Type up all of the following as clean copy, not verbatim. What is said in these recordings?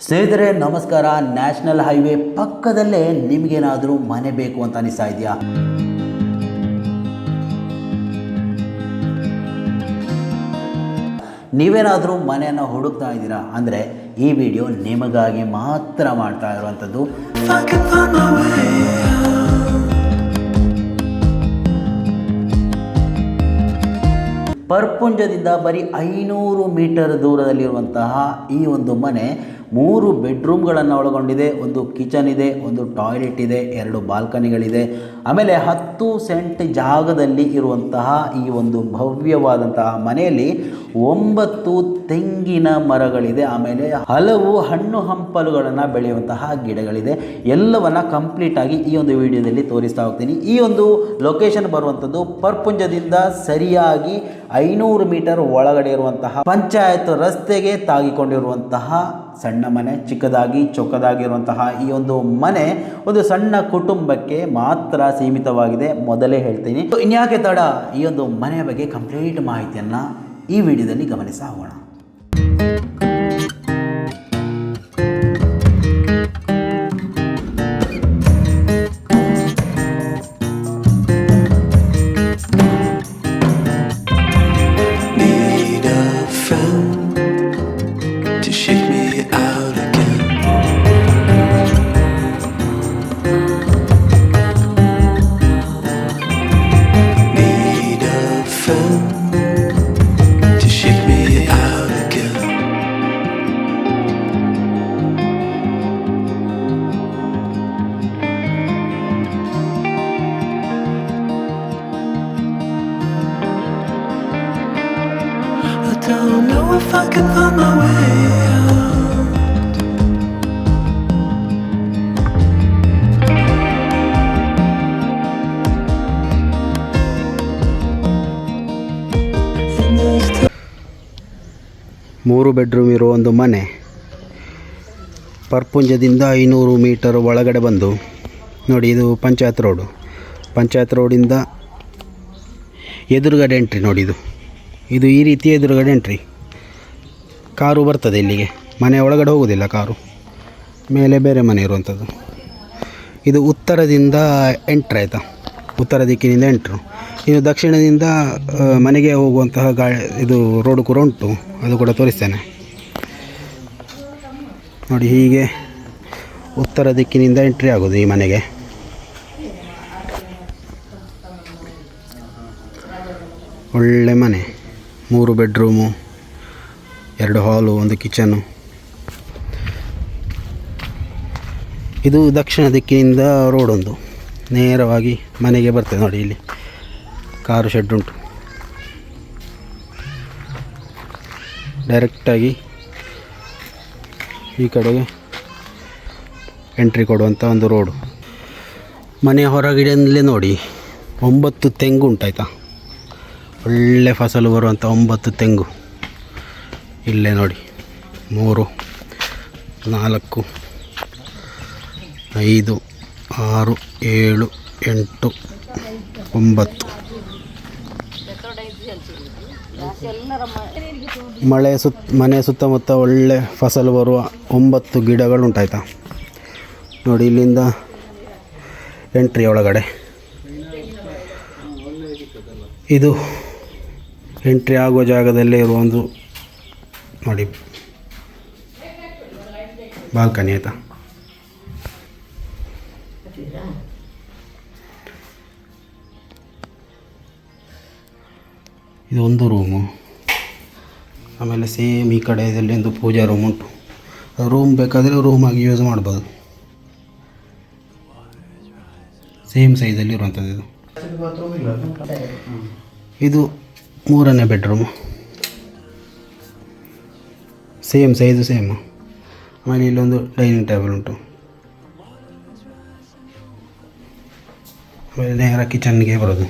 ಸ್ನೇಹಿತರೆ ನಮಸ್ಕಾರ. National highway ಪಕ್ಕದಲ್ಲೇ ನಿಮಗೇನಾದರೂ ಮನೆ ಬೇಕು ಅಂತ ಅನಿಸ್ತಾ ಇದೆಯಾ? ನೀವೇನಾದರೂ ಮನೆಯನ್ನು ಹುಡುಕ್ತಾ ಇದ್ದೀರಾ ಅಂದರೆ ಈ ವಿಡಿಯೋ ನಿಮಗಾಗಿ ಮಾತ್ರ ಮಾಡ್ತಾ ಇರುವಂಥದ್ದು. ಪರ್ಪುಂಜದಿಂದ ಬರೀ 500 ಮೀಟರ್ ದೂರದಲ್ಲಿರುವಂತಹ ಈ ಒಂದು ಮನೆ 3 ಬೆಡ್ರೂಮ್ಗಳನ್ನು ಒಳಗೊಂಡಿದೆ. ಒಂದು ಕಿಚನ್ ಇದೆ, ಒಂದು ಟಾಯ್ಲೆಟ್ ಇದೆ, 2 ಬಾಲ್ಕನಿಗಳಿದೆ. ಆಮೇಲೆ 10 ಸೆಂಟ್ ಜಾಗದಲ್ಲಿ ಇರುವಂತಹ ಈ ಒಂದು ಭವ್ಯವಾದಂತಹ ಮನೆಯಲ್ಲಿ 9 ತೆಂಗಿನ ಮರಗಳಿದೆ. ಆಮೇಲೆ ಹಲವು ಹಣ್ಣು ಹಂಪಲುಗಳನ್ನು ಬೆಳೆಯುವಂತಹ ಗಿಡಗಳಿದೆ. ಎಲ್ಲವನ್ನ ಕಂಪ್ಲೀಟ್ ಆಗಿ ಈ ಒಂದು ವಿಡಿಯೋದಲ್ಲಿ ತೋರಿಸ್ತಾ ಹೋಗ್ತೀನಿ. ಈ ಒಂದು ಲೊಕೇಶನ್ ಬರುವಂಥದ್ದು ಪರ್ಪುಂಜದಿಂದ ಸರಿಯಾಗಿ 500 ಮೀಟರ್ ಒಳಗಡೆ ಇರುವಂತಹ ಪಂಚಾಯತ್ ರಸ್ತೆಗೆ ತಾಗಿಕೊಂಡಿರುವಂತಹ ಸಣ್ಣ ಮನೆ. ಚಿಕ್ಕದಾಗಿ ಚೊಕ್ಕದಾಗಿರುವಂತಹ ಈ ಒಂದು ಮನೆ ಒಂದು ಸಣ್ಣ ಕುಟುಂಬಕ್ಕೆ ಮಾತ್ರ ಸೀಮಿತವಾಗಿದೆ. ಮೊದಲೇ ಹೇಳ್ತೀನಿ, ಇನ್ಯಾಕೆ ತಡ, ಈ ಒಂದು ಮನೆಯ ಬಗ್ಗೆ ಕಂಪ್ಲೀಟ್ ಮಾಹಿತಿಯನ್ನು ಈ ವಿಡಿಯೋದಲ್ಲಿ ಗಮನಿಸ ಹೋಗೋಣ. Don't know if I can find my way out. ಮೂರು ಬೆಡ್ರೂಮ್ ಇರೋ ಒಂದು ಮನೆ ಪರ್ಪುಂಜದಿಂದ 500 ಮೀಟರ್ ಒಳಗಡೆ ಬಂದು ನೋಡಿ, ಇದು ಪಂಚಾಯತ್ ರೋಡು. ಪಂಚಾಯತ್ ರೋಡಿಂದ ಎದುರುಗಡೆ ಎಂಟ್ರಿ ನೋಡಿ. ಇದು ಈ ರೀತಿ ಎದುರುಗಡೆ ಎಂಟ್ರಿ. ಕಾರು ಬರ್ತದೆ ಇಲ್ಲಿಗೆ. ಮನೆ ಒಳಗಡೆ ಹೋಗೋದಿಲ್ಲ ಕಾರು, ಮೇಲೆ ಬೇರೆ ಮನೆ ಇರುವಂಥದ್ದು. ಇದು ಉತ್ತರದಿಂದ ಎಂಟ್ರ್ ಆಯಿತಾ, ಉತ್ತರ ದಿಕ್ಕಿನಿಂದ ಎಂಟ್ರು. ಇನ್ನು ದಕ್ಷಿಣದಿಂದ ಮನೆಗೆ ಹೋಗುವಂತಹ ಇದು ರೋಡು ಕೂಡ ಉಂಟು, ಅದು ಕೂಡ ತೋರಿಸ್ತೇನೆ ನೋಡಿ. ಹೀಗೆ ಉತ್ತರ ದಿಕ್ಕಿನಿಂದ ಎಂಟ್ರಿ ಆಗೋದು ಈ ಮನೆಗೆ. ಒಳ್ಳೆ ಮನೆ, 3 ಬೆಡ್ರೂಮು, 2 ಹಾಲು, 1 ಕಿಚನು. ಇದು ದಕ್ಷಿಣ ದಿಕ್ಕಿನಿಂದ ರೋಡೊಂದು ನೇರವಾಗಿ ಮನೆಗೆ ಬರ್ತದೆ ನೋಡಿ. ಇಲ್ಲಿ ಕಾರು ಶೆಡ್ ಉಂಟು. ಡೈರೆಕ್ಟಾಗಿ ಈ ಕಡೆಗೆ ಎಂಟ್ರಿ ಕೊಡುವಂಥ ಒಂದು ರೋಡು. ಮನೆಯ ಹೊರಗಡೆಯಲ್ಲೇ ನೋಡಿ 9 ತೆಂಗು ಉಂಟಾಯ್ತಾ, ಒಳ್ಳೆ ಫಸಲು ಬರುವಂಥ 9 ತೆಂಗು. ಇಲ್ಲೇ ನೋಡಿ, 3, 4, 5, 6, 7, 8, 9. ಮನೆ ಸುತ್ತಮುತ್ತ ಒಳ್ಳೆ ಫಸಲು ಬರುವ 9 ಗಿಡಗಳು ಉಂಟಾಯ್ತಾ ನೋಡಿ. ಇಲ್ಲಿಂದ ಎಂಟ್ರಿ ಒಳಗಡೆ. ಇದು ಎಂಟ್ರಿ ಆಗುವ ಜಾಗದಲ್ಲೇ ಇರುವ ಒಂದು ನೋಡಿ ಬಾಲ್ಕನಿ ಆಯಿತಾ. ಇದು ಒಂದು ರೂಮು. ಆಮೇಲೆ ಸೇಮ್ ಈ ಕಡೆಯಲ್ಲಿ ಒಂದು ಪೂಜಾ ರೂಮ್ ಉಂಟು. ರೂಮ್ ಬೇಕಾದರೆ ರೂಮಾಗಿ ಯೂಸ್ ಮಾಡ್ಬೋದು. ಸೇಮ್ ಸೈಜಲ್ಲಿ ಇರುವಂಥದ್ದು ಇದು. ಇದು 3ನೇ ಬೆಡ್ರೂಮು, ಸೇಮ್ ಸೈಜು ಸೇಮು. ಆಮೇಲೆ ಇಲ್ಲೊಂದು ಡೈನಿಂಗ್ ಟೇಬಲ್ ಉಂಟು. ಆಮೇಲೆ ನೇರ ಕಿಚನ್ಗೆ ಬರೋದು.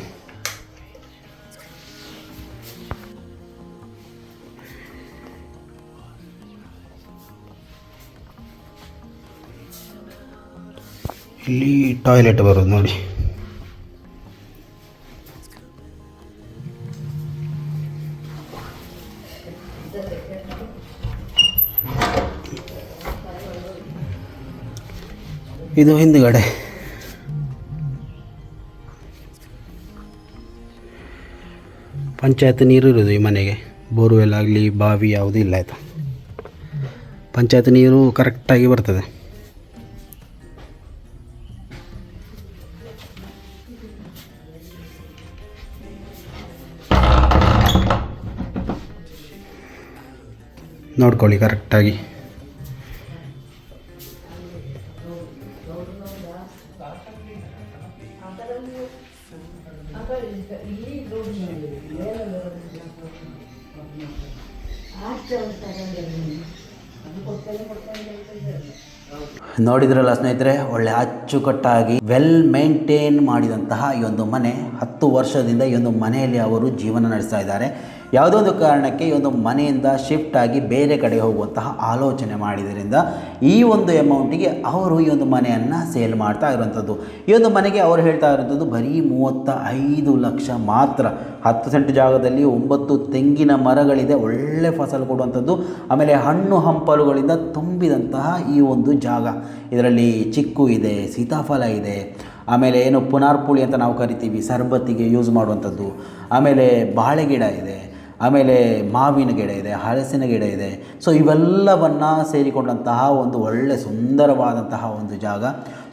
ಇಲ್ಲಿ ಟಾಯ್ಲೆಟ್ ಬರೋದು ನೋಡಿ. ಇದು ಹಿಂದುಗಡೆ ಪಂಚಾಯತ್ ನೀರು ಇರೋದು ಈ ಮನೆಗೆ. ಬೋರ್ವೆಲ್ ಆಗಲಿ ಬಾವಿ ಯಾವುದೂ ಇಲ್ಲ ಆಯಿತಾ. ಪಂಚಾಯತ್ ನೀರು ಕರೆಕ್ಟಾಗಿ ಬರ್ತದೆ. ನೋಡ್ಕೊಳ್ಳಿ ಕರೆಕ್ಟಾಗಿ. ನೋಡಿದ್ರಲ್ಲ ಸ್ನೇಹಿತರೆ, ಒಳ್ಳೆ ಅಚ್ಚುಕಟ್ಟಾಗಿ ವೆಲ್ ಮೇಂಟೈನ್ ಮಾಡಿದಂತಹ ಈ ಒಂದು ಮನೆ. 10 ವರ್ಷದಿಂದ ಈ ಒಂದು ಮನೆಯಲ್ಲಿ ಅವರು ಜೀವನ ನಡೆಸ್ತಾ ಇದ್ದಾರೆ. ಯಾವುದೋ ಒಂದು ಕಾರಣಕ್ಕೆ ಈ ಒಂದು ಮನೆಯಿಂದ ಶಿಫ್ಟ್ ಆಗಿ ಬೇರೆ ಕಡೆ ಹೋಗುವಂತಹ ಆಲೋಚನೆ ಮಾಡಿದ್ದರಿಂದ ಈ ಒಂದು ಅಮೌಂಟಿಗೆ ಅವರು ಈ ಒಂದು ಮನೆಯನ್ನು ಸೇಲ್ ಮಾಡ್ತಾ ಇರುವಂಥದ್ದು. ಈ ಒಂದು ಮನೆಗೆ ಅವರು ಹೇಳ್ತಾ ಇರುವಂಥದ್ದು ಬರೀ 35 ಲಕ್ಷ ಮಾತ್ರ. 10 ಸೆಂಟ್ ಜಾಗದಲ್ಲಿ 9 ತೆಂಗಿನ ಮರಗಳಿದೆ, ಒಳ್ಳೆ ಫಸಲು ಕೊಡುವಂಥದ್ದು. ಆಮೇಲೆ ಹಣ್ಣು ಹಂಪಲುಗಳಿಂದ ತುಂಬಿದಂತಹ ಈ ಒಂದು ಜಾಗ. ಇದರಲ್ಲಿ ಚಿಕ್ಕು ಇದೆ, ಸೀತಾಫಲ ಇದೆ, ಆಮೇಲೆ ಏನು ಪುನಾರ್ಪುಳಿ ಅಂತ ನಾವು ಕರಿತೀವಿ, ಸರ್ಬತ್ತಿಗೆ ಯೂಸ್ ಮಾಡುವಂಥದ್ದು. ಆಮೇಲೆ ಬಾಳೆ ಗಿಡ ಇದೆ, ಆಮೇಲೆ ಮಾವಿನ ಗಿಡ ಇದೆ, ಹಲಸಿನ ಗಿಡ ಇದೆ. ಸೊ ಇವೆಲ್ಲವನ್ನು ಸೇರಿಕೊಂಡಂತಹ ಒಂದು ಒಳ್ಳೆ ಸುಂದರವಾದಂತಹ ಒಂದು ಜಾಗ.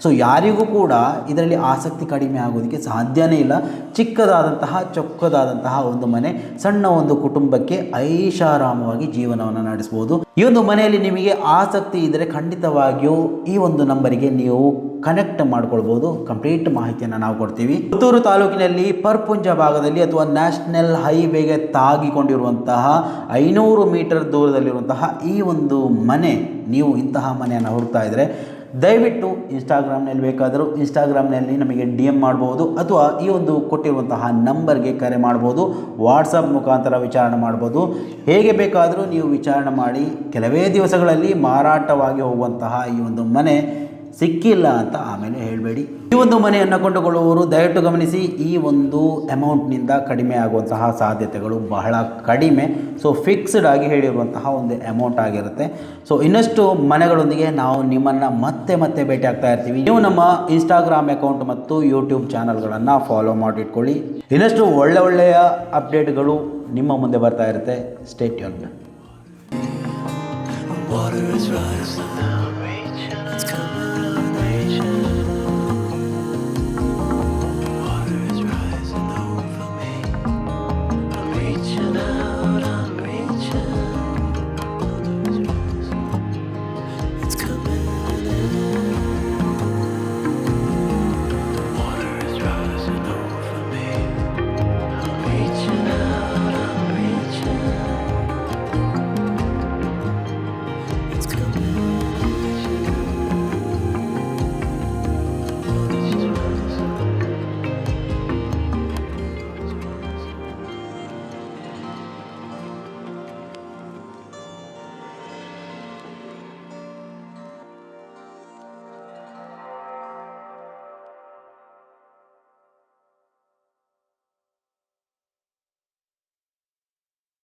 ಸೊ ಯಾರಿಗೂ ಕೂಡ ಇದರಲ್ಲಿ ಆಸಕ್ತಿ ಕಡಿಮೆ ಆಗೋದಕ್ಕೆ ಸಾಧ್ಯನೇ ಇಲ್ಲ. ಚಿಕ್ಕದಾದಂತಹ ಚೊಕ್ಕದಾದಂತಹ ಒಂದು ಮನೆ, ಸಣ್ಣ ಒಂದು ಕುಟುಂಬಕ್ಕೆ ಐಷಾರಾಮವಾಗಿ ಜೀವನವನ್ನು ನಡೆಸ್ಬೋದು. ಈ ಒಂದು ಮನೆಯಲ್ಲಿ ನಿಮಗೆ ಆಸಕ್ತಿ ಇದ್ದರೆ ಖಂಡಿತವಾಗಿಯೂ ಈ ಒಂದು ನಂಬರಿಗೆ ನೀವು ಕನೆಕ್ಟ್ ಮಾಡ್ಕೊಳ್ಬೋದು. ಕಂಪ್ಲೀಟ್ ಮಾಹಿತಿಯನ್ನು ನಾವು ಕೊಡ್ತೀವಿ. ಪುತ್ತೂರು ತಾಲೂಕಿನಲ್ಲಿ ಪರ್ಪುಂಜ ಭಾಗದಲ್ಲಿ ಅಥವಾ ನ್ಯಾಷನಲ್ ಹೈವೇಗೆ ತಾಗಿಕೊಂಡಿರುವಂತಹ 500 ಮೀಟರ್ ದೂರದಲ್ಲಿರುವಂತಹ ಈ ಒಂದು ಮನೆ, ನೀವು ಇಂತಹ ಮನೆಯನ್ನು ಹುಡುಕ್ತಾ ಇದ್ದರೆ ದಯವಿಟ್ಟು ಇನ್ಸ್ಟಾಗ್ರಾಮ್ನಲ್ಲಿ ಬೇಕಾದರೂ ಇನ್ಸ್ಟಾಗ್ರಾಮ್ನಲ್ಲಿ ನಮಗೆ DM ಮಾಡ್ಬೋದು, ಅಥವಾ ಈ ಒಂದು ಕೊಟ್ಟಿರುವಂತಹ ನಂಬರ್ಗೆ ಕರೆ ಮಾಡ್ಬೋದು, ವಾಟ್ಸಪ್ ಮುಖಾಂತರ ವಿಚಾರಣೆ ಮಾಡ್ಬೋದು. ಹೇಗೆ ಬೇಕಾದರೂ ನೀವು ವಿಚಾರಣೆ ಮಾಡಿ ಕೆಲವೇ ದಿವಸಗಳಲ್ಲಿ ಮಾರಾಟವಾಗಿ ಹೋಗುವಂತಹ ಈ ಒಂದು ಮನೆ ಸಿಕ್ಕಿಲ್ಲ ಅಂತ ಆಮೇಲೆ ಹೇಳಬೇಡಿ. ಈ ಒಂದು ಮನೆಯನ್ನು ಕೊಂಡುಕೊಳ್ಳುವವರು ದಯವಿಟ್ಟು ಗಮನಿಸಿ, ಈ ಒಂದು ಅಮೌಂಟ್ನಿಂದ ಕಡಿಮೆ ಆಗುವಂತಹ ಸಾಧ್ಯತೆಗಳು ಬಹಳ ಕಡಿಮೆ. ಸೊ ಫಿಕ್ಸ್ಡ್ ಆಗಿ ಹೇಳಿರುವಂತಹ ಒಂದು ಅಮೌಂಟ್ ಆಗಿರುತ್ತೆ. ಸೊ ಇನ್ನಷ್ಟು ಮನೆಗಳೊಂದಿಗೆ ನಾವು ನಿಮ್ಮನ್ನು ಮತ್ತೆ ಭೇಟಿ ಆಗ್ತಾ ಇರ್ತೀವಿ. ನೀವು ನಮ್ಮ ಇನ್ಸ್ಟಾಗ್ರಾಮ್ ಅಕೌಂಟ್ ಮತ್ತು ಯೂಟ್ಯೂಬ್ ಚಾನಲ್ಗಳನ್ನು ಫಾಲೋ ಮಾಡಿಟ್ಕೊಳ್ಳಿ. ಇನ್ನಷ್ಟು ಒಳ್ಳೆಯ ಅಪ್ಡೇಟ್ಗಳು ನಿಮ್ಮ ಮುಂದೆ ಬರ್ತಾ ಇರುತ್ತೆ. Stay tuned. Water is rising.